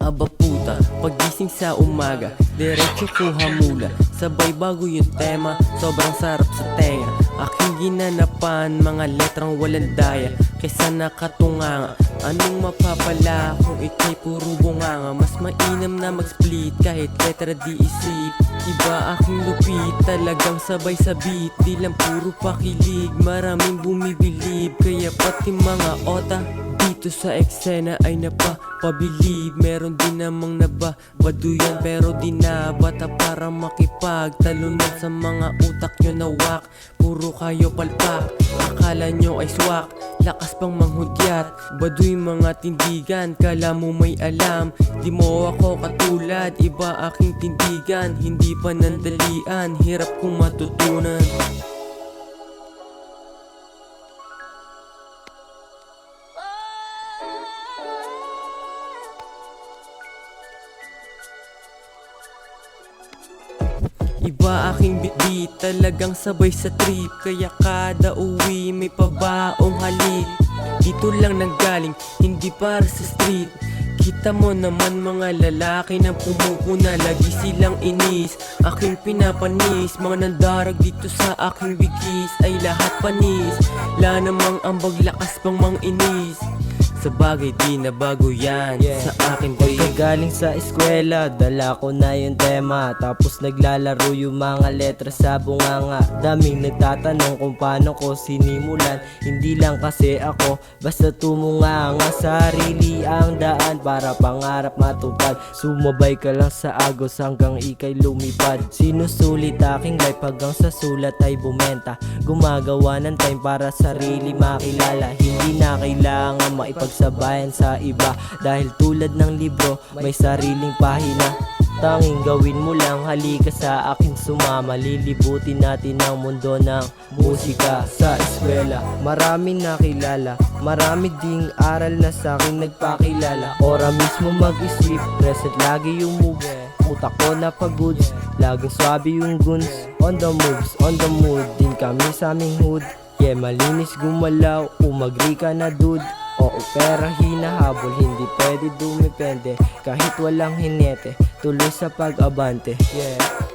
Aba puta, pagising sa umaga, diretso kuha mula, sabay bago yung tema, sobrang sarap sa tenga. Aking ginanapan, mga letrang walang daya, kaysa nakatunganga. Anong mapapala kung ika'y puro bunganga? Mas mainam na mag-split kahit letra di isip. Iba aking lupit, talagang sabay sa beat. Di lang puro pakilig, maraming bumibilib. Kaya pati mga ota dito sa eksena ay napapabilib. Meron din namang nababaduyan pero di na bata para makipagtalunan sa mga utak nyo na wak. Puro kayo palpak, akala nyo ay swak, lakas pang manghudyat. Baduy mga tindigan, kala mo may alam. Di mo ako katulad, iba aking tindigan. Hindi panandalian, hirap kong matutunan. Iba aking bitbit, talagang sabay sa trip. Kaya kada uwi may pabaong halik. Dito lang nanggaling, hindi para sa street. Kita mo naman mga lalaki na pumupuna, lagi silang inis, aking pinapanis. Mga nandarag dito sa aking bigis ay lahat panis. La namang ambag, lakas pang mang inis. Sa bagay di na bago yan, sa akin boy. Pagkagaling sa eskwela, dala ko na yung tema. Tapos naglalaro yung mga letra sa bunganga. Daming nagtatanong kung paano ko sinimulan. Hindi lang kasi ako, basta tumunganga. Sarili ang daan para pangarap matupad. Sumabay ka lang sa agos hanggang ikay lumipad. Sinusulit aking life hanggang sa sulat ay bumenta. Gumagawa ng time para sarili makilala. Hindi na kailangan maipagsabayan sa iba, dahil tulad ng libro may sariling pahina. Tanging gawin mo lang, halika sa akin sumama. Lilibutin natin ang mundo ng musika. Sa eskwela, maraming nakilala, marami ding aral na sa akin nagpakilala. Ora mismo mag-isip, present lagi yung moves. Utak ko na pagod, laging swabe yung guns. On the moves, on the mood, din kami sa aming hood. Yeah, malinis gumalaw, umagri ka na dude. Oo, pera hinahabol, hindi pwede dumipende kahit walang hinete, tuloy sa pag-abante. Yeah.